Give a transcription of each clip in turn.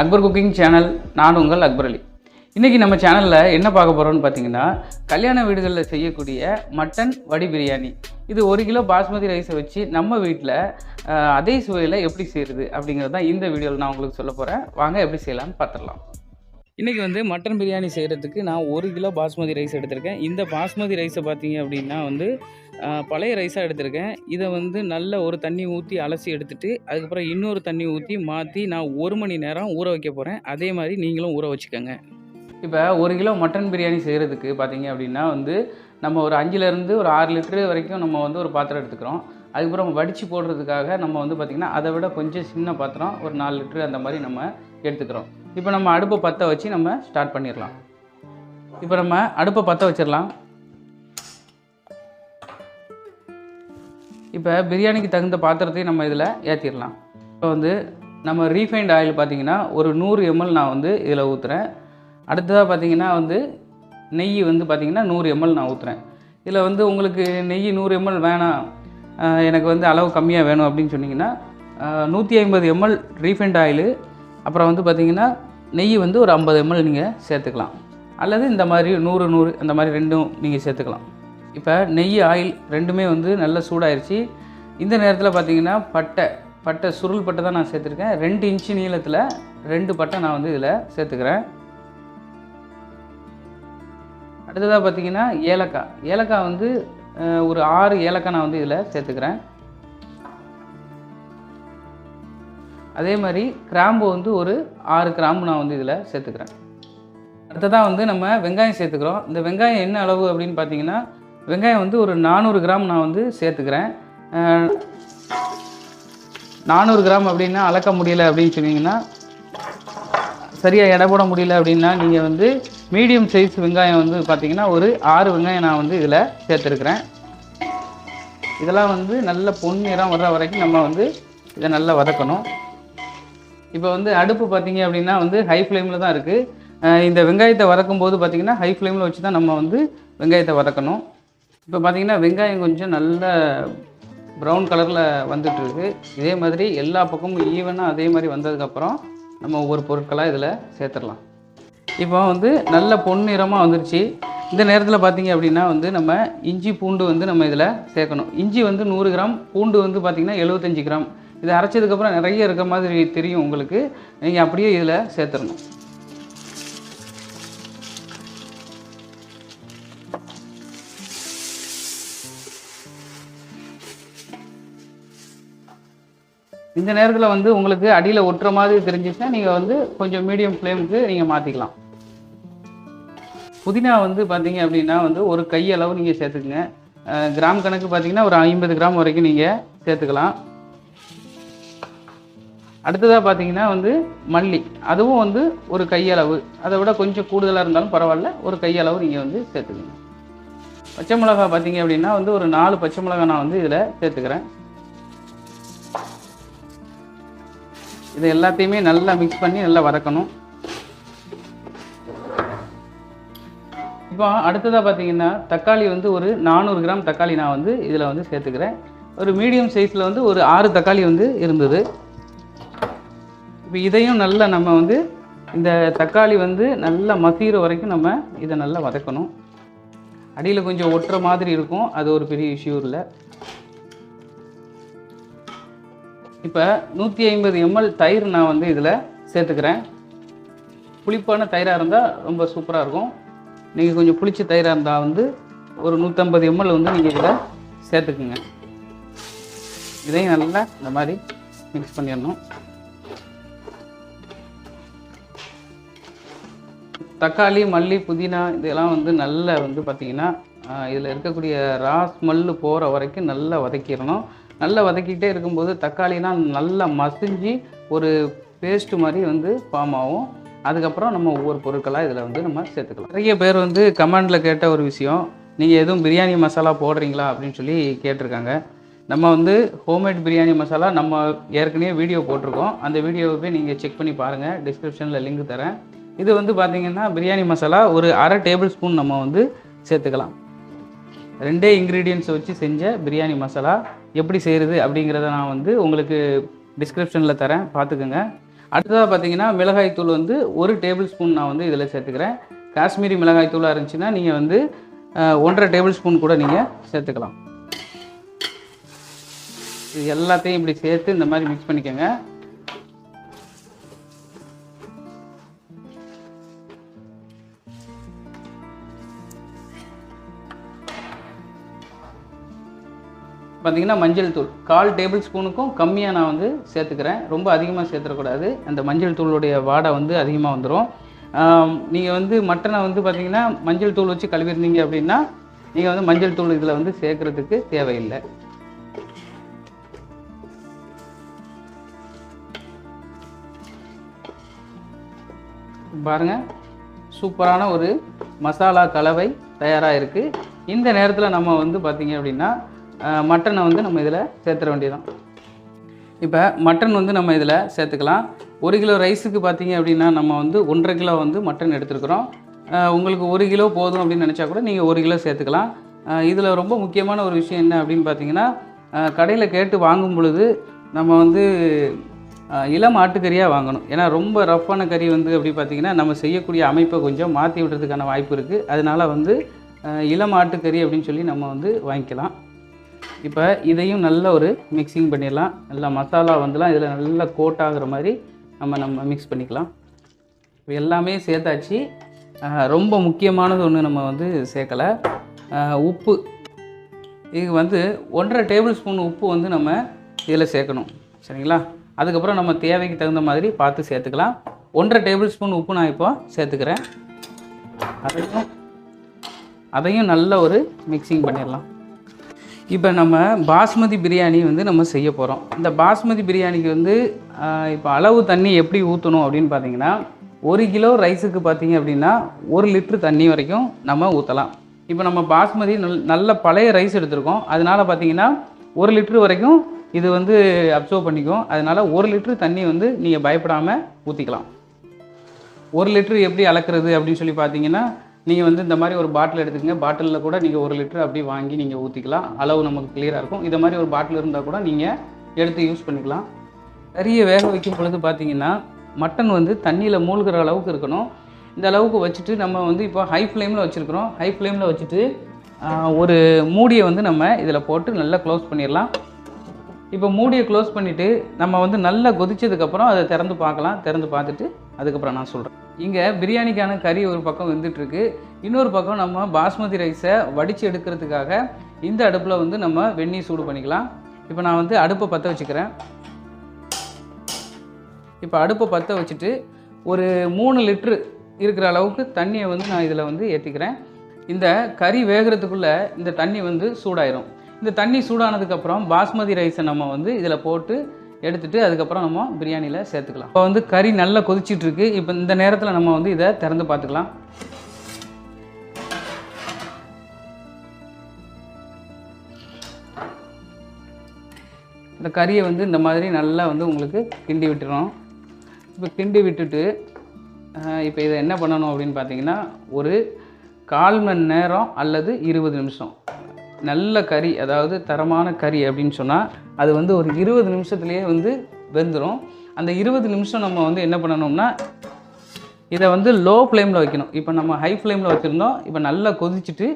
Akbar cooking channel. நான் உங்கள் அக்பர் அலி. இன்றைக்கி நம்ம சேனலில் என்ன பார்க்க போகிறோம்னு பார்த்தீங்கன்னா, கல்யாண வீடுகளில் செய்யக்கூடிய மட்டன் வடி பிரியாணி. இது 1 கிலோ பாஸ்மதி ரைஸை வச்சு நம்ம வீட்டில் அதே சுவையில் எப்படி செய்கிறது அப்படிங்கிறது தான் இந்த வீடியோவில் நான் உங்களுக்கு சொல்ல போகிறேன். வாங்க எப்படி செய்யலாம்னு பார்த்துடலாம். இன்றைக்கி வந்து மட்டன் பிரியாணி செய்கிறதுக்கு நான் 1 கிலோ பாஸ்மதி ரைஸ் எடுத்திருக்கேன். இந்த பாஸ்மதி ரைஸை பார்த்தீங்க அப்படின்னா பழைய ரைஸாக எடுத்திருக்கேன். இதை நல்ல ஒரு தண்ணி ஊற்றி அலசி எடுத்துகிட்டு அதுக்கப்புறம் இன்னொரு தண்ணி ஊற்றி மாற்றி நான் 1 மணி நேரம் ஊற வைக்க போகிறேன். அதே மாதிரி நீங்களும் ஊற வச்சுக்கோங்க. இப்போ 1 கிலோ மட்டன் பிரியாணி செய்கிறதுக்கு பார்த்தீங்க அப்படின்னா நம்ம ஒரு 5லேருந்து ஒரு 6 லிட்டரு வரைக்கும் நம்ம ஒரு பாத்திரம் எடுத்துக்கிறோம். அதுக்கப்புறம் வடித்து போடுறதுக்காக நம்ம பார்த்திங்கன்னா அதை விட கொஞ்சம் சின்ன பாத்திரம் ஒரு 4 லிட்டரு அந்த மாதிரி நம்ம எடுத்துக்கிறோம். இப்போ நம்ம அடுப்பை பற்ற வச்சு நம்ம ஸ்டார்ட் பண்ணிடலாம். இப்போ நம்ம அடுப்பை பற்ற வச்சிடலாம். இப்போ பிரியாணிக்கு தகுந்த பாத்திரத்தையும் நம்ம இதில் ஏற்றிடலாம். இப்போ நம்ம ரீஃபைண்ட் ஆயில் பார்த்திங்கன்னா ஒரு 100 ml நான் இதில் ஊற்றுறேன். அடுத்ததாக பார்த்திங்கன்னா நெய் பார்த்திங்கன்னா 100 ml நான் ஊற்றுறேன். இதில் உங்களுக்கு நெய் 100 ml வேணாம், எனக்கு அளவு கம்மியாக வேணும் அப்படின்னு சொன்னிங்கன்னா 150 ml ரீஃபைண்ட் ஆயிலு, அப்புறம் பார்த்திங்கன்னா நெய் ஒரு 50 ml நீங்கள் சேர்த்துக்கலாம். அல்லது இந்த மாதிரி 100 அந்த மாதிரி ரெண்டும் நீங்கள் சேர்த்துக்கலாம். இப்போ நெய் ஆயில் ரெண்டுமே நல்லா சூடாயிருச்சு. இந்த நேரத்தில் பார்த்திங்கன்னா பட்டை சுருள் பட்டை தான் நான் சேர்த்துருக்கேன். 2 இன்ச்சு நீளத்தில் 2 பட்டை நான் இதில் சேர்த்துக்கிறேன். அடுத்ததாக பார்த்திங்கன்னா ஏலக்காய் ஒரு 6 ஏலக்காய் நான் இதில் சேர்த்துக்கிறேன். அதே மாதிரி கிராம்பு ஒரு 6 கிராம்பு நான் இதில் சேர்த்துக்கிறேன். அடுத்ததாக நம்ம வெங்காயம் சேர்த்துக்கிறோம். இந்த வெங்காயம் என்ன அளவு அப்படின்னு பார்த்தீங்கன்னா, வெங்காயம் ஒரு 400 கிராம் நான் சேர்த்துக்கிறேன். 400 கிராம் அப்படின்னா அளக்க முடியலை அப்படின்னு சொன்னீங்கன்னா, சரியாக எடை போட முடியல அப்படின்னா நீங்கள் மீடியம் சைஸ் வெங்காயம் பார்த்தீங்கன்னா ஒரு 6 வெங்காயம் நான் இதில் சேர்த்துருக்குறேன். இதெல்லாம் நல்ல பொன்னிறம் வர்ற வரைக்கும் நம்ம இதை நல்லா வதக்கணும். இப்போ அடுப்பு பார்த்தீங்க அப்படின்னா ஹை ஃப்ளேமில் தான் இருக்குது. இந்த வெங்காயத்தை வதக்கும் போது பார்த்திங்கன்னா ஹை ஃப்ளேமில் வச்சு தான் நம்ம வெங்காயத்தை வதக்கணும். இப்போ பார்த்திங்கன்னா வெங்காயம் கொஞ்சம் நல்ல ப்ரௌன் கலரில் வந்துட்டுருக்கு. இதே மாதிரி எல்லா பக்கமும் ஈவனாக அதே மாதிரி வந்ததுக்கப்புறம் நம்ம ஒவ்வொரு பொருட்களாக இதில் சேர்த்துடலாம். இப்போ நல்ல பொன்னிறமாக வந்துருச்சு. இந்த நேரத்தில் பார்த்திங்க அப்படின்னா நம்ம இஞ்சி பூண்டு நம்ம இதில் சேர்க்கணும். இஞ்சி 100 கிராம், பூண்டு பார்த்திங்கன்னா 75 கிராம். இதை அரைச்சதுக்கப்புறம் நிறைய இருக்க மாதிரி தெரியும் உங்களுக்கு. நீங்கள் அப்படியே இதில் சேர்த்துடணும். இந்த நேரத்தில் உங்களுக்கு அடியில் ஒட்டுற மாதிரி தெரிஞ்சிச்சுன்னா நீங்கள் கொஞ்சம் மீடியம் ஃப்ளேமுக்கு நீங்கள் மாற்றிக்கலாம். புதினா பார்த்தீங்க அப்படின்னா ஒரு கையளவு நீங்கள் சேர்த்துக்குங்க. கிராம் கணக்கு பார்த்தீங்கன்னா ஒரு 50 கிராம் வரைக்கும் நீங்கள் சேர்த்துக்கலாம். அடுத்ததாக பார்த்தீங்கன்னா மல்லி, அதுவும் ஒரு கையளவு, அதை விட கொஞ்சம் கூடுதலாக இருந்தாலும் பரவாயில்ல, ஒரு கையளவு நீங்கள் சேர்த்துக்கங்க. பச்சை மிளகாய் பார்த்தீங்க அப்படின்னா ஒரு 4 பச்சை மிளகாய் நான் இதில் சேர்த்துக்கிறேன். இதை எல்லாத்தையுமே நல்லா மிக்ஸ் பண்ணி நல்லா வதக்கணும். இப்போ அடுத்ததாக பார்த்தீங்கன்னா தக்காளி ஒரு 400 கிராம் தக்காளி நான் இதில் சேர்த்துக்கிறேன். ஒரு மீடியம் சைஸில் ஒரு 6 தக்காளி இருந்தது. இப்போ இதையும் நல்லா நம்ம இந்த தக்காளி நல்லா மசிகிற வரைக்கும் நம்ம இதை நல்லா வதக்கணும். அடியில் கொஞ்சம் ஒட்டுற மாதிரி இருக்கும், அது ஒரு பெரிய இஷ்யூ இல்லை. இப்போ 150 ml தயிர் நான் இதில் சேர்த்துக்கிறேன். புளிப்பான தயிராக இருந்தால் ரொம்ப சூப்பராக இருக்கும். நீங்கள் கொஞ்சம் புளிச்ச தயிராக இருந்தால் ஒரு 150 ml நீங்கள் இதில் சேர்த்துக்குங்க. இதையும் நல்லா இந்த மாதிரி மிக்ஸ் பண்ணிடணும். தக்காளி, மல்லி, புதினா இதெல்லாம் நல்லா பார்த்திங்கன்னா இதில் இருக்கக்கூடிய ஸ்மெல்லு போகிற வரைக்கும் நல்லா வதக்கிடணும். நல்லா வதக்கிட்டே இருக்கும்போது தக்காளிலாம் நல்லா மசிஞ்சு ஒரு பேஸ்ட்டு மாதிரி ஃபார்ம் ஆகும். அதுக்கப்புறம் நம்ம ஒவ்வொரு பொருட்களாக இதில் நம்ம சேர்த்துக்கலாம். நிறைய பேர் கமெண்டில் கேட்ட ஒரு விஷயம், நீங்கள் எதுவும் பிரியாணி மசாலா போடுறீங்களா அப்படின்னு சொல்லி கேட்டிருக்காங்க. நம்ம ஹோம்மேட் பிரியாணி மசாலா நம்ம ஏற்கனவே வீடியோ போட்டிருக்கோம். அந்த வீடியோவை போய் நீங்கள் செக் பண்ணி பாருங்கள், டிஸ்கிரிப்ஷனில் லிங்க் தரேன். இது பார்த்திங்கன்னா பிரியாணி மசாலா ஒரு 1/2 டேபிள் ஸ்பூன் நம்ம சேர்த்துக்கலாம். 2 இன்க்ரீடியன்ட்ஸ் வச்சு செஞ்ச பிரியாணி மசாலா எப்படி செய்கிறது அப்படிங்கிறத நான் உங்களுக்கு டிஸ்கிரிப்ஷனில் தரேன், பார்த்துக்குங்க. அடுத்ததாக பார்த்தீங்கன்னா மிளகாய்த்தூள் வந்து 1 டேபிள் ஸ்பூன் நான் வந்து இதில் சேர்த்துக்கிறேன். காஷ்மீரி மிளகாய்த்தூளாக இருந்துச்சுன்னா நீங்கள் வந்து 1.5 டேபிள் ஸ்பூன் கூட நீங்கள் சேர்த்துக்கலாம். இது எல்லாத்தையும் இப்படி சேர்த்து இந்த மாதிரி மிக்ஸ் பண்ணிக்கோங்க. பார்த்திங்கன்னா மஞ்சள் தூள் 1/4 டேபிள் ஸ்பூனுக்கும் கம்மியாக நான் வந்து சேர்த்துக்கிறேன். ரொம்ப அதிகமாக சேர்த்துடக்கூடாது, அந்த மஞ்சள் தூளுடைய வாடை வந்து அதிகமாக வந்துடும். நீங்கள் வந்து மட்டனை வந்து பார்த்திங்கன்னா மஞ்சள் தூள் வச்சு கழுவிருந்தீங்க அப்படின்னா நீங்கள் வந்து மஞ்சள் தூள் இதில் வந்து சேர்க்குறதுக்கு தேவையில்லை. பாருங்கள், சூப்பரான ஒரு மசாலா கலவை தயாராக இருக்குது. இந்த நேரத்தில் நம்ம வந்து பார்த்திங்க அப்படின்னா மட்டனை வந்து நம்ம இதில் சேர்த்துற வேண்டியதான். இப்போ மட்டன் வந்து நம்ம இதில் சேர்த்துக்கலாம். 1 கிலோ ரைஸுக்கு பார்த்திங்க அப்படின்னா நம்ம வந்து 1.5 கிலோ வந்து மட்டன் எடுத்துருக்குறோம். உங்களுக்கு 1 கிலோ போதும் அப்படின்னு நினச்சா கூட நீங்கள் 1 கிலோ சேர்த்துக்கலாம். இதில் ரொம்ப முக்கியமான ஒரு விஷயம் என்ன அப்படின்னு பார்த்தீங்கன்னா, கடையில் கேட்டு வாங்கும் பொழுது நம்ம வந்து இளம் ஆட்டுக்கறியாக வாங்கணும். ஏன்னா ரொம்ப ரஃப்பான கறி வந்து அப்படி பார்த்திங்கன்னா நம்ம செய்யக்கூடிய அமைப்பை கொஞ்சம் மாற்றி விடுறதுக்கான வாய்ப்பு இருக்குது. அதனால் வந்து இளம் ஆட்டுக்கறி அப்படின்னு சொல்லி நம்ம வந்து வாங்கிக்கலாம். இப்போ இதையும் நல்ல ஒரு மிக்சிங் பண்ணிடலாம். நல்லா மசாலா வந்துலாம் இதில் நல்லா கோட் ஆகிற மாதிரி நம்ம மிக்ஸ் பண்ணிக்கலாம். இப்போ எல்லாமே சேர்த்தாச்சு. ரொம்ப முக்கியமானது ஒன்று நம்ம வந்து சேர்க்கலை, உப்பு. இது வந்து 1.5 டேபிள் ஸ்பூன் உப்பு வந்து நம்ம இதில் சேர்க்கணும், சரிங்களா? அதுக்கப்புறம் நம்ம தேவைக்கு தகுந்த மாதிரி பார்த்து சேர்த்துக்கலாம். 1.5 டேபிள் ஸ்பூன் உப்பு நான் இப்போ சேர்த்துக்கிறேன். அதையும் நல்ல ஒரு மிக்சிங் பண்ணிடலாம். இப்போ நம்ம பாஸ்மதி பிரியாணி வந்து நம்ம செய்ய போகிறோம். இந்த பாஸ்மதி பிரியாணிக்கு வந்து இப்போ அளவு தண்ணி எப்படி ஊற்றணும் அப்படின்னு பார்த்தீங்கன்னா, 1 கிலோ ரைஸுக்கு பார்த்தீங்க அப்படின்னா 1 லிட்ரு தண்ணி வரைக்கும் நம்ம ஊற்றலாம். இப்போ நம்ம பாஸ்மதி நல்ல பழைய ரைஸ் எடுத்திருக்கோம். அதனால் பார்த்தீங்கன்னா 1 லிட்ரு வரைக்கும் இது வந்து அப்சர்வ் பண்ணிக்கும். அதனால் 1 லிட்ரு தண்ணி வந்து நீங்கள் பயப்படாமல் ஊற்றிக்கலாம். 1 லிட்ரு எப்படி அளக்குறது அப்படின்னு சொல்லி பார்த்தீங்கன்னா, நீங்கள் வந்து இந்த மாதிரி ஒரு பாட்டில் எடுத்துக்கங்க. பாட்டிலில் கூட நீங்கள் 1 லிட்டர் அப்படி வாங்கி நீங்கள் ஊற்றிக்கலாம். அளவு நமக்கு கிளியராக இருக்கும். இந்த மாதிரி ஒரு பாட்டில் இருந்தால் கூட நீங்கள் எடுத்து யூஸ் பண்ணிக்கலாம். கறியை வேக வைக்கும் பொழுது பார்த்தீங்கன்னா மட்டன் வந்து தண்ணியில் மூழ்கிற அளவுக்கு இருக்கணும். இந்த அளவுக்கு வச்சுட்டு நம்ம வந்து இப்போ ஹை ஃப்ளேமில் வச்சுருக்கிறோம். ஹை ஃப்ளேமில் வச்சுட்டு ஒரு மூடியை வந்து நம்ம இதில் போட்டு நல்லா க்ளோஸ் பண்ணிடலாம். இப்போ மூடியை க்ளோஸ் பண்ணிவிட்டு நம்ம வந்து நல்லா கொதிச்சதுக்கப்புறம் அதை திறந்து பார்க்கலாம். திறந்து பார்த்துட்டு அதுக்கப்புறம் நான் சொல்கிறேன். இங்கே பிரியாணிக்கான கறி ஒரு பக்கம் வெந்துட்டுருக்கு. இன்னொரு பக்கம் நம்ம பாஸ்மதி ரைஸை வடித்து எடுக்கிறதுக்காக இந்த அடுப்பில் வந்து நம்ம வெந்நீர் சூடு பண்ணிக்கலாம். இப்போ நான் வந்து அடுப்பை பற்ற வச்சுக்கிறேன். இப்போ அடுப்பை பற்ற வச்சுட்டு ஒரு 3 லிட்ரு இருக்கிற அளவுக்கு தண்ணியை வந்து நான் இதில் வந்து ஏற்றிக்கிறேன். இந்த கறி வேகிறதுக்குள்ளே இந்த தண்ணி வந்து சூடாயிரும். இந்த தண்ணி சூடானதுக்கப்புறம் பாஸ்மதி ரைஸை நம்ம வந்து இதில் போட்டு எடுத்துகிட்டு அதுக்கப்புறம் நம்ம பிரியாணியில் சேர்த்துக்கலாம். இப்போ வந்து கறி நல்லா கொதிச்சிட்ருக்கு. இப்போ இந்த நேரத்தில் நம்ம வந்து இதை திறந்து பார்த்துக்கலாம். இந்த கறியை வந்து இந்த மாதிரி நல்லா வந்து உங்களுக்கு கிண்டி விட்டுறோம். இப்போ கிண்டி விட்டுட்டு இப்போ இதை என்ன பண்ணணும் அப்படின்னு பார்த்தீங்கன்னா, ஒரு 1/4 மணி நேரம் அல்லது 20 நிமிஷம் நல்ல கறி, அதாவது தரமான கறி அப்படின்னு சொன்னால் அது வந்து ஒரு 20 நிமிஷத்துலேயே வந்து வெந்துடும். அந்த 20 நிமிஷம் நம்ம வந்து என்ன பண்ணணும்னா, இதை வந்து லோ ஃப்ளேமில் வைக்கணும். இப்போ நம்ம ஹை ஃப்ளேமில் வச்சுருந்தோம். இப்போ நல்லா கொதிச்சுட்டு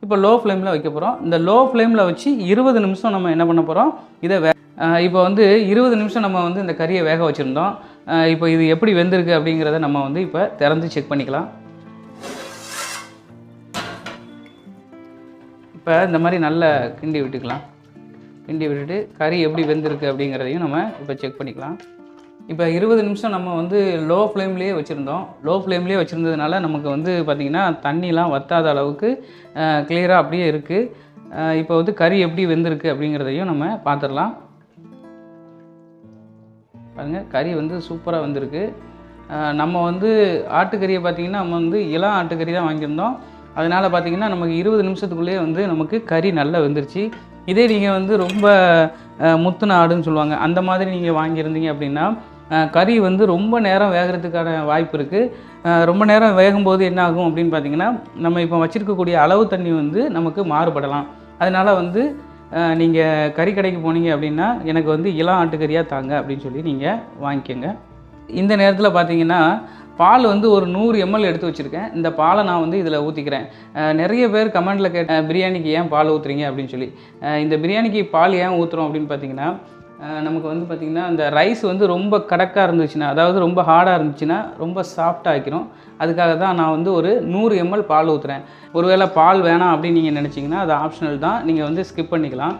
இப்போ லோ ஃப்ளேமில் வைக்க போகிறோம். இந்த லோ ஃப்ளேமில் வச்சு 20 நிமிஷம் நம்ம என்ன பண்ண போகிறோம், இதை இப்போ வந்து 20 நிமிஷம் நம்ம வந்து இந்த கறியை வேக வச்சுருந்தோம். இப்போ இது எப்படி வெந்திருக்கு அப்படிங்கிறத நம்ம வந்து இப்போ திறந்து செக் பண்ணிக்கலாம். இப்போ இந்த மாதிரி நல்லா கிண்டி விட்டுக்கலாம். கிண்டி விட்டுட்டு கறி எப்படி வெந்திருக்கு அப்படிங்கிறதையும் நம்ம இப்போ செக் பண்ணிக்கலாம். இப்போ 20 நிமிஷம் நம்ம வந்து லோ ஃப்ளேம்லேயே வச்சுருந்தோம். லோ ஃப்ளேம்லேயே வச்சுருந்ததுனால நமக்கு வந்து பார்த்திங்கன்னா தண்ணிலாம் வற்றாத அளவுக்கு கிளியராக அப்படியே இருக்குது. இப்போ வந்து கறி எப்படி வெந்திருக்கு அப்படிங்கிறதையும் நம்ம பார்த்துடலாம். பாருங்கள், கறி வந்து சூப்பராக வந்திருக்கு. நம்ம வந்து ஆட்டுக்கறியை பார்த்திங்கன்னா நம்ம வந்து இளம் ஆட்டுக்கறி தான் வாங்கியிருந்தோம். அதனால் பார்த்திங்கன்னா நமக்கு 20 நிமிஷத்துக்குள்ளேயே வந்து நமக்கு கறி நல்லா வெந்துருச்சு. இதே நீங்கள் வந்து ரொம்ப முத்துன ஆடுன்னு சொல்லுவாங்க, அந்த மாதிரி நீங்கள் வாங்கியிருந்தீங்க அப்படின்னா கறி வந்து ரொம்ப நேரம் வேகிறதுக்கான வாய்ப்பு இருக்குது. ரொம்ப நேரம் வேகும்போது என்ன ஆகும் அப்படின்னு பார்த்திங்கன்னா, நம்ம இப்போ வச்சுருக்கக்கூடிய அளவு தண்ணி வந்து நமக்கு மாறுபடலாம். அதனால் வந்து நீங்கள் கறி கடைக்கு போனீங்க அப்படின்னா எனக்கு வந்து இளம் ஆட்டுக்கறியாக தாங்க அப்படின்னு சொல்லி நீங்கள் வாங்கிக்கோங்க. இந்த நேரத்தில் பார்த்தீங்கன்னா பால் வந்து ஒரு 100 ml எடுத்து வச்சுருக்கேன். இந்த பாலை நான் வந்து இதில் ஊற்றிக்கிறேன். நிறைய பேர் கமெண்டில் பிரியாணிக்கு ஏன் பால் ஊற்றுறீங்க அப்படின்னு சொல்லி. இந்த பிரியாணிக்கு பால் ஏன் ஊற்றுறோம் அப்படின்னு பார்த்தீங்கன்னா, நமக்கு வந்து பார்த்திங்கன்னா அந்த ரைஸ் வந்து ரொம்ப கடக்காக இருந்துச்சுன்னா, அதாவது ரொம்ப ஹார்டாக இருந்துச்சுன்னா ரொம்ப சாஃப்டாக ஆக்கிரும். அதுக்காக தான் நான் வந்து ஒரு 100 ml பால் ஊற்றுறேன். ஒருவேளை பால் வேணாம் அப்படின்னு நீங்கள் நினச்சிங்கன்னா அது ஆப்ஷனல் தான், நீங்கள் வந்து ஸ்கிப் பண்ணிக்கலாம்.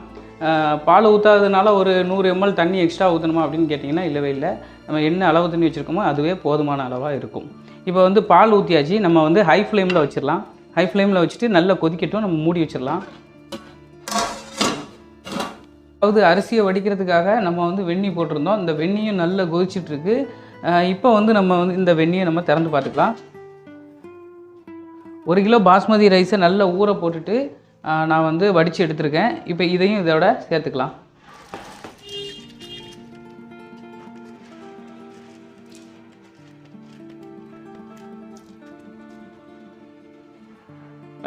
பால் ஊற்றாததுனால ஒரு 100 ml தண்ணி எக்ஸ்ட்ரா ஊற்றணுமா அப்படின்னு கேட்டிங்கன்னா இல்லவே இல்லை. நம்ம என்ன அளவு தண்ணி வச்சுருக்கோமோ அதுவே போதுமான அளவாக இருக்கும். இப்போ வந்து பால் ஊற்றியாச்சு. நம்ம வந்து ஹை ஃப்ளேமில் வச்சிடலாம். ஹை ஃப்ளேமில் வச்சுட்டு நல்லா கொதிக்கட்டும். நம்ம மூடி வச்சிடலாம். அதாவது அரிசியை வடிக்கிறதுக்காக நம்ம வந்து வெந்நீர் போட்டிருந்தோம். இந்த வெந்நியும் நல்லா கொதிச்சிட்ருக்கு. இப்போ வந்து நம்ம வந்து இந்த வெந்நியை நம்ம திறந்து பார்த்துக்கலாம். 1 கிலோ பாஸ்மதி ரைஸை நல்லா ஊற போட்டுட்டு நான் வந்து வடித்து எடுத்திருக்கேன். இப்போ இதையும் இதோட சேர்த்துக்கலாம்.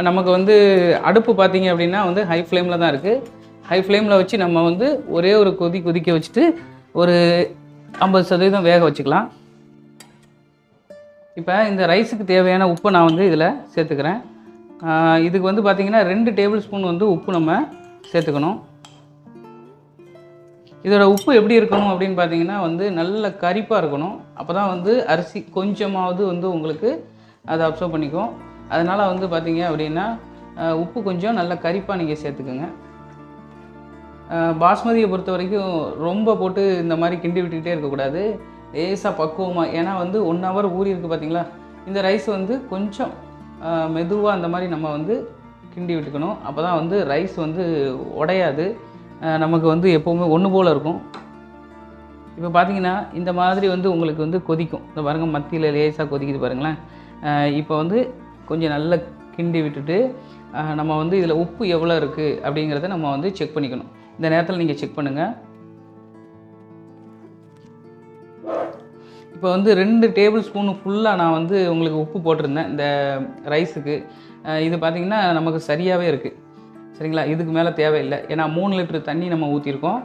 நமக்கு வந்து அடுப்பு பார்த்தீங்க அப்படின்னா வந்து ஹை ஃப்ளேமில் தான் இருக்குது. ஹை ஃப்ளேமில் வச்சு நம்ம வந்து ஒரே ஒரு கொதிக்க வச்சுட்டு ஒரு 50% வேக வச்சுக்கலாம். இப்போ இந்த ரைஸுக்கு தேவையான உப்பை நான் வந்து இதில் சேர்த்துக்கிறேன். இதுக்கு வந்து பார்த்திங்கன்னா 2 டேபிள் ஸ்பூன் வந்து உப்பு நம்ம சேர்த்துக்கணும். இதோட உப்பு எப்படி இருக்கணும் அப்படின்னு பார்த்தீங்கன்னா வந்து நல்ல கரிப்பாக இருக்கணும். அப்போ தான் வந்து அரிசி கொஞ்சமாவது வந்து உங்களுக்கு அதை அப்சர்வ் பண்ணிக்கும். அதனால் வந்து பார்த்திங்க அப்படின்னா உப்பு கொஞ்சம் நல்ல கரிப்பாக நீங்கள் சேர்த்துக்குங்க. பாஸ்மதியை பொறுத்த வரைக்கும் ரொம்ப போட்டு இந்த மாதிரி கிண்டி விட்டுக்கிட்டே இருக்கக்கூடாது. லேசாக பக்குவமாக, ஏன்னா வந்து 1 hour ஊறி இருக்குது பார்த்தீங்களா. இந்த ரைஸ் வந்து கொஞ்சம் மெதுவாக அந்த மாதிரி நம்ம வந்து கிண்டி விட்டுக்கணும். அப்போ தான் வந்து ரைஸ் வந்து உடையாது. நமக்கு வந்து எப்போவுமே ஒன்று போல் இருக்கும். இப்போ பார்த்தீங்கன்னா இந்த மாதிரி வந்து உங்களுக்கு வந்து கொதிக்கும். இந்த பாருங்கள், மத்தியில் லேசாக கொதிக்குது பாருங்களேன். இப்போ வந்து கொஞ்சம் நல்லா கிண்டி விட்டுட்டு நம்ம வந்து இதில் உப்பு எவ்வளோ இருக்குது அப்படிங்கிறத நம்ம வந்து செக் பண்ணிக்கணும். இந்த நேரத்தில் நீங்கள் செக் பண்ணுங்கள். இப்போ வந்து 2 டேபிள் ஸ்பூனு ஃபுல்லாக நான் வந்து உங்களுக்கு உப்பு போட்டிருந்தேன் இந்த ரைஸுக்கு. இது பார்த்திங்கன்னா நமக்கு சரியாகவே இருக்குது. சரிங்களா, இதுக்கு மேலே தேவையில்லை. ஏன்னா 3 லிட்டர் தண்ணி நம்ம ஊற்றிருக்கோம்.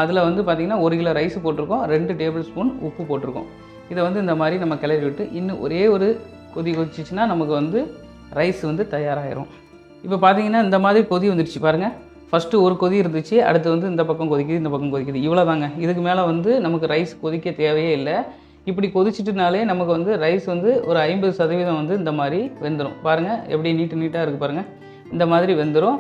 அதில் வந்து பார்த்திங்கன்னா 1 கிலோ ரைஸ் போட்டிருக்கோம், 2 டேபிள் ஸ்பூன் உப்பு போட்டிருக்கோம். இதை வந்து இந்த மாதிரி நம்ம கிளறி விட்டு இன்னும் ஒரே ஒரு கொதிச்சிச்சின்னா நமக்கு வந்து ரைஸ் வந்து தயாராகிடும். இப்போ பார்த்திங்கன்னா இந்த மாதிரி கொதி வந்துடுச்சு பாருங்கள். ஃபஸ்ட்டு ஒரு கொதி இருந்துச்சு, அடுத்து வந்து இந்த பக்கம் கொதிக்குது, இந்த பக்கம் கொதிக்குது, இவ்வளோ தாங்க. இதுக்கு மேலே வந்து நமக்கு ரைஸ் கொதிக்க தேவையே இல்லை. இப்படி கொதிச்சிட்டுனாலே நமக்கு வந்து ரைஸ் வந்து ஒரு 50% வந்து இந்த மாதிரி வெந்துடும். பாருங்கள் எப்படி நீட்டாக இருக்குது பாருங்கள். இந்த மாதிரி வெந்துடும்.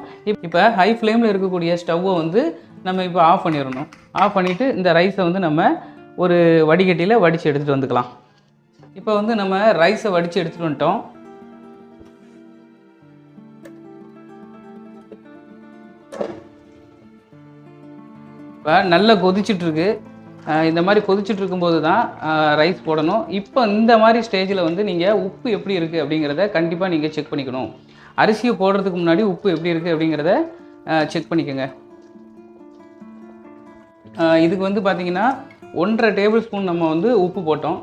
இப்போ ஹை ஃப்ளேமில் இருக்கக்கூடிய ஸ்டவ்வை வந்து நம்ம இப்போ ஆஃப் பண்ணிடணும். ஆஃப் பண்ணிவிட்டு இந்த ரைஸை வந்து நம்ம ஒரு வடிகட்டியில் வடித்து எடுத்துகிட்டு வந்துக்கலாம். இப்போ வந்து நம்ம ரைஸை வடித்து எடுத்துகிட்டு வந்துட்டோம். இப்போ நல்லா கொதிச்சிட்ருக்கு. இந்த மாதிரி கொதிச்சுட்டு இருக்கும்போது தான் ரைஸ் போடணும். இப்போ இந்த மாதிரி ஸ்டேஜில் வந்து நீங்கள் உப்பு எப்படி இருக்குது அப்படிங்கிறத கண்டிப்பாக நீங்கள் செக் பண்ணிக்கணும். அரிசியை போடுறதுக்கு முன்னாடி உப்பு எப்படி இருக்குது அப்படிங்கிறத செக் பண்ணிக்கோங்க. இதுக்கு வந்து பார்த்திங்கன்னா 1.5 டேபிள் ஸ்பூன் நம்ம வந்து உப்பு போட்டோம்.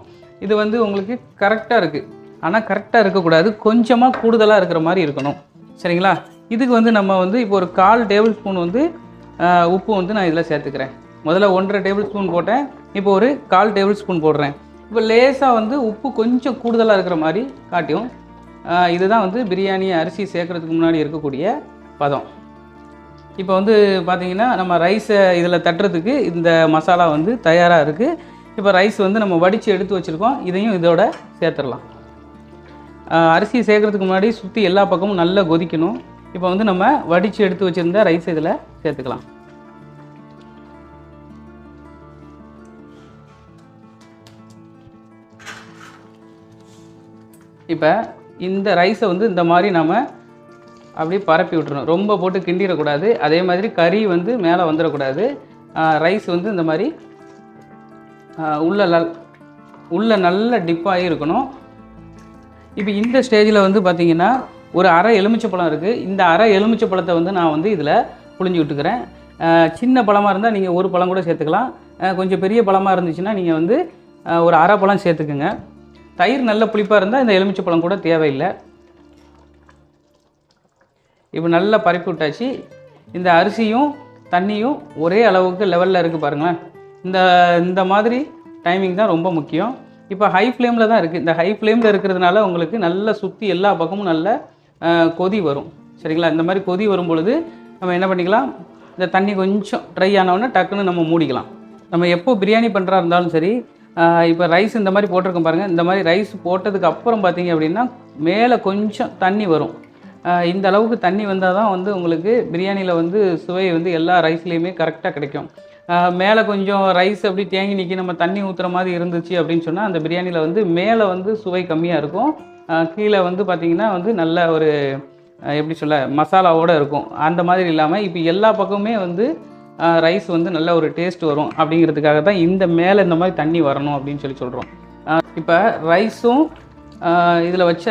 இது வந்து உங்களுக்கு கரெக்டாக இருக்குது. ஆனால் கரெக்டாக இருக்கக்கூடாது, கொஞ்சமாக கூடுதலாக இருக்கிற மாதிரி இருக்கணும். சரிங்களா, இதுக்கு வந்து நம்ம வந்து இப்போ ஒரு 1/4 டேபிள் ஸ்பூன் வந்து உப்பு வந்து நான் இதில் சேர்த்துக்கிறேன். முதல்ல 1.5 டேபிள் ஸ்பூன் போட்டேன், இப்போ ஒரு 1/4 டேபிள் ஸ்பூன் போடுறேன். இப்போ லேசாக வந்து உப்பு கொஞ்சம் கூடுதலாக இருக்கிற மாதிரி காட்டும். இதுதான் வந்து பிரியாணி அரிசி சேர்க்குறதுக்கு முன்னாடி இருக்கக்கூடிய பதம். இப்போ வந்து பார்த்திங்கன்னா நம்ம ரைஸை இதில் தட்டுறதுக்கு இந்த மசாலா வந்து தயாராக இருக்குது. இப்போ ரைஸ் வந்து நம்ம வடித்து எடுத்து வச்சுருக்கோம், இதையும் இதோட சேர்த்துடலாம். அரிசி சேர்க்குறதுக்கு முன்னாடி சுற்றி எல்லா பக்கமும் நல்லா கொதிக்கணும். இப்போ வந்து நம்ம வடித்து எடுத்து வச்சுருந்த ரைஸ் இதில் சேர்த்துக்கலாம். இப்போ இந்த ரைஸை வந்து இந்த மாதிரி நம்ம அப்படியே பரப்பி விட்டுறணும். ரொம்ப போட்டு கிண்டிடக்கூடாது. அதே மாதிரி கறி வந்து மேலே வந்துடக்கூடாது. ரைஸ் வந்து இந்த மாதிரி உள்ள நல்ல டிப்பாகி இருக்கணும். இப்போ இந்த ஸ்டேஜில் வந்து பார்த்திங்கன்னா ஒரு அரை எலுமிச்சைப்பழம் இருக்குது. இந்த அரை எலுமிச்சைப்பழத்தை வந்து நான் வந்து இதில் புழிஞ்சு விட்டுக்கிறேன். சின்ன பழமாக இருந்தால் நீங்கள் ஒரு பழம் கூட சேர்த்துக்கலாம். கொஞ்சம் பெரிய பழமாக இருந்துச்சுன்னா நீங்கள் வந்து ஒரு அரை பழம் சேர்த்துக்குங்க. தயிர் நல்ல புளிப்பாக இருந்தால் இந்த எலுமிச்சைப்பழம் கூட தேவையில்லை. இப்போ நல்லா பரப்பி விட்டாச்சு. இந்த அரிசியும் தண்ணியும் ஒரே அளவுக்கு லெவலில் இருக்குது பாருங்களேன். இந்த மாதிரி டைமிங் தான் ரொம்ப முக்கியம். இப்போ ஹை ஃப்ளேமில் தான் இருக்குது. இந்த ஹை ஃப்ளேமில் இருக்கிறதுனால உங்களுக்கு நல்லா சுற்றி எல்லா பக்கமும் நல்ல கொதி வரும். சரிங்களா? இந்த மாதிரி கொதி வரும் பொழுது நம்ம என்ன பண்ணிக்கலாம், இந்த தண்ணி கொஞ்சம் ட்ரை ஆனவுடனே டக்குன்னு நம்ம மூடிக்கலாம். நம்ம எப்போ பிரியாணி பண்ணுறா இருந்தாலும் சரி, இப்போ ரைஸ் இந்த மாதிரி போட்டிருக்கோம் பாருங்கள். இந்த மாதிரி ரைஸ் போட்டதுக்கு அப்புறம் பார்த்தீங்க அப்படின்னா மேலே கொஞ்சம் தண்ணி வரும். இந்த அளவுக்கு தண்ணி வந்தால் தான் வந்து உங்களுக்கு பிரியாணியில் வந்து சுவை வந்து எல்லா ரைஸ்லேயுமே கரெக்டாக கிடைக்கும். மேலே கொஞ்சம் ரைஸ் அப்படி தேங்கி நிற்கி நம்ம தண்ணி ஊற்றுற மாதிரி இருந்துச்சு அப்படின்னு சொன்னால் அந்த பிரியாணியில் வந்து மேலே வந்து சுவை கம்மியாக இருக்கும். கீழே வந்து பார்த்திங்கன்னா வந்து நல்ல ஒரு எப்படி சொல்ல மசாலாவோடு இருக்கும். அந்த மாதிரி இல்லாமல் இப்போ எல்லா பக்கமுமே வந்து ரைஸ் வந்து நல்ல ஒரு டேஸ்ட் வரும் அப்படிங்கிறதுக்காக தான் இந்த மேலே இந்த மாதிரி தண்ணி வரணும் அப்படின்னு சொல்கிறோம். இப்போ ரைஸும் இதில் வச்ச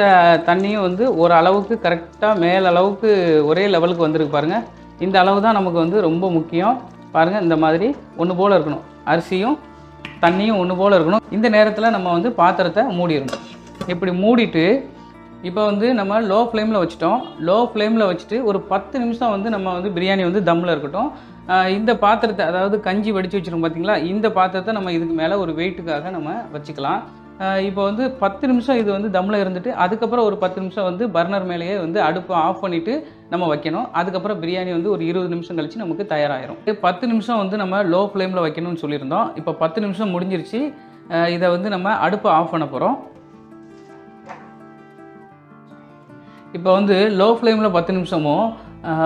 தண்ணியும் வந்து ஒரு அளவுக்கு கரெக்டாக மேலளவுக்கு ஒரே லெவலுக்கு வந்துருக்கு பாருங்கள். இந்த அளவு தான் நமக்கு வந்து ரொம்ப முக்கியம். பாருங்கள், இந்த மாதிரி ஒன்று போல் இருக்கணும். அரிசியும் தண்ணியும் ஒன்று போல் இருக்கணும். இந்த நேரத்தில் நம்ம வந்து பாத்திரத்தை மூடிடணும். இப்படி மூடிட்டு இப்போ வந்து நம்ம லோ ஃப்ளேமில் வச்சுட்டோம். லோ ஃப்ளேமில் வச்சுட்டு ஒரு 10 நிமிஷம் வந்து நம்ம வந்து பிரியாணி வந்து தம்மில் இருக்கட்டும். இந்த பாத்திரத்தை, அதாவது கஞ்சி வடித்து வச்சுருக்கோம் பார்த்தீங்களா, இந்த பாத்திரத்தை நம்ம இதுக்கு மேலே ஒரு வெயிட்டுக்காக நம்ம வச்சுக்கலாம். இப்போ வந்து 10 நிமிஷம் இது வந்து தம்மில் இருந்துட்டு அதுக்கப்புறம் ஒரு 10 நிமிஷம் வந்து பர்னர் மேலேயே வந்து அடுப்பை ஆஃப் பண்ணிவிட்டு நம்ம வைக்கணும். அதுக்கப்புறம் பிரியாணி வந்து ஒரு 20 நிமிஷம் கழித்து நமக்கு தயாராகிடும். 10 நிமிஷம் வந்து நம்ம லோ ஃப்ளேமில் வைக்கணும்னு சொல்லியிருந்தோம். இப்போ 10 நிமிஷம் முடிஞ்சிருச்சு. இதை வந்து நம்ம அடுப்பை ஆஃப் பண்ண போகிறோம். இப்போ வந்து லோ ஃப்ளேமில் 10 நிமிஷமும்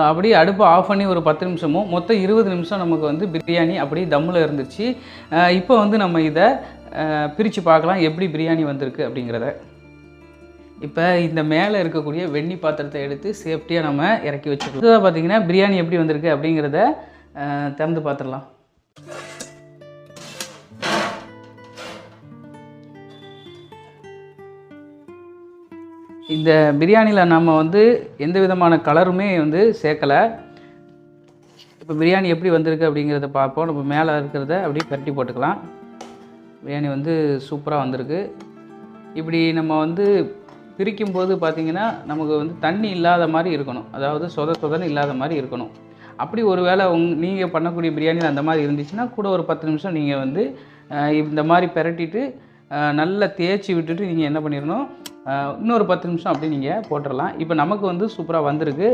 அப்படியே அடுப்பை ஆஃப் பண்ணி ஒரு 10 நிமிஷமும் மொத்தம் 20 நிமிஷம் நமக்கு வந்து பிரியாணி அப்படியே தம்மில் இருந்துச்சு. இப்போ வந்து நம்ம இதை பிரித்து பார்க்கலாம் எப்படி பிரியாணி வந்திருக்கு அப்படிங்கிறத. இப்போ இந்த மேலே இருக்கக்கூடிய வெண்ணி பாத்திரத்தை எடுத்து சேஃப்டியாக நம்ம இறக்கி வச்சுக்கலாம். இதுதான் பார்த்திங்கன்னா பிரியாணி எப்படி வந்திருக்கு அப்படிங்கிறத திறந்து பார்த்துடலாம். இந்த பிரியாணியில் நம்ம வந்து எந்த விதமான கலருமே வந்து சேர்க்கலை. இப்போ பிரியாணி எப்படி வந்திருக்கு அப்படிங்கிறத பார்ப்போம். நம்ம மேலே இருக்கிறத அப்படியே பரட்டி போட்டுக்கலாம். பிரியாணி வந்து சூப்பராக வந்திருக்கு. இப்படி நம்ம வந்து பிரிக்கும்போது பார்த்திங்கன்னா நமக்கு வந்து தண்ணி இல்லாத மாதிரி இருக்கணும். அதாவது சொதன்னு இல்லாத மாதிரி இருக்கணும். அப்படி ஒரு வேளை நீங்கள் பண்ணக்கூடிய பிரியாணியில் அந்த மாதிரி இருந்துச்சுன்னா கூட ஒரு 10 நிமிஷம் நீங்கள் வந்து இந்த மாதிரி பிரட்டிட்டு நல்லா தேய்ச்சி விட்டுட்டு நீங்கள் என்ன பண்ணிடணும், இன்னொரு 10 நிமிஷம் அப்படி நீங்கள் போட்டுடலாம். இப்போ நமக்கு வந்து சூப்பராக வந்திருக்கு.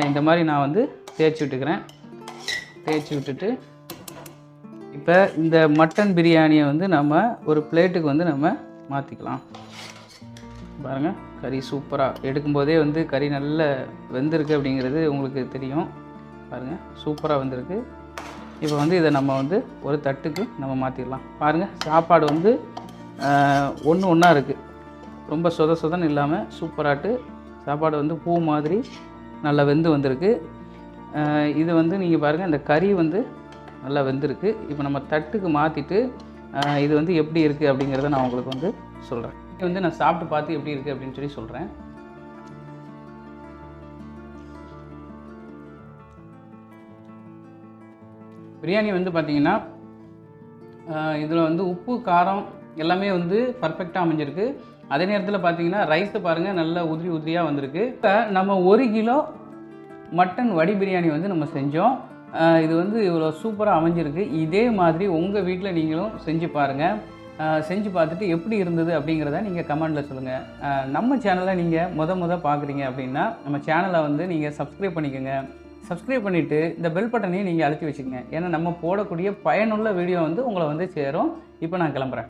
இந்த மாதிரி நான் வந்து தேய்ச்சி விட்டுக்கிறேன். தேய்ச்சி விட்டுட்டு இப்போ இந்த மட்டன் பிரியாணியை வந்து நம்ம ஒரு பிளேட்டுக்கு வந்து நம்ம மாற்றிக்கலாம். பாருங்கள், கறி சூப்பராக எடுக்கும்போதே வந்து கறி நல்ல வெந்திருக்கு அப்படிங்கிறது உங்களுக்கு தெரியும். பாருங்கள், சூப்பராக வந்திருக்கு. இப்போ வந்து இதை நம்ம வந்து ஒரு தட்டுக்கு நம்ம மாற்றிடலாம். பாருங்கள், சாப்பாடு வந்து ஒன்றா இருக்குது. ரொம்ப சொதன்னு இல்லாமல் சூப்பராட்டு சாப்பாடு வந்து பூ மாதிரி நல்லா வெந்து வந்திருக்கு. இது வந்து நீங்கள் பாருங்கள், இந்த கறி வந்து நல்லா வெந்திருக்கு. இப்போ நம்ம தட்டுக்கு மாற்றிட்டு இது வந்து எப்படி இருக்குது அப்படிங்கிறத நான் உங்களுக்கு வந்து சொல்கிறேன். இது வந்து நான் சாப்பிட்டு பார்த்து எப்படி இருக்குது அப்படின்னு சொல்லி சொல்கிறேன். பிரியாணி வந்து பார்த்திங்கன்னா இதில் வந்து உப்பு காரம் எல்லாமே வந்து பர்ஃபெக்டாக அமைஞ்சிருக்கு. அதே நேரத்தில் பார்த்தீங்கன்னா ரைஸை பாருங்கள் நல்லா உதிரியாக வந்திருக்கு. இப்போ நம்ம 1 கிலோ மட்டன் வடி பிரியாணி வந்து நம்ம செஞ்சோம். இது வந்து இவ்வளோ சூப்பராக அமைஞ்சிருக்கு. இதே மாதிரி உங்கள் வீட்டில் நீங்களும் செஞ்சு பாருங்கள். செஞ்சு பார்த்துட்டு எப்படி இருந்தது அப்படிங்கிறத நீங்கள் கமெண்டில் சொல்லுங்கள். நம்ம சேனலை நீங்கள் முத பார்க்குறீங்க அப்படின்னா நம்ம சேனலை வந்து நீங்கள் சப்ஸ்கிரைப் பண்ணிக்கோங்க. சப்ஸ்கிரைப் பண்ணிவிட்டு இந்த பெல் பட்டனையும் நீங்கள் அழுத்தி வச்சுக்கோங்க. ஏன்னா நம்ம போடக்கூடிய பயனுள்ள வீடியோ வந்து உங்களை வந்து சேரும். இப்போ நான் கிளம்புறேன்.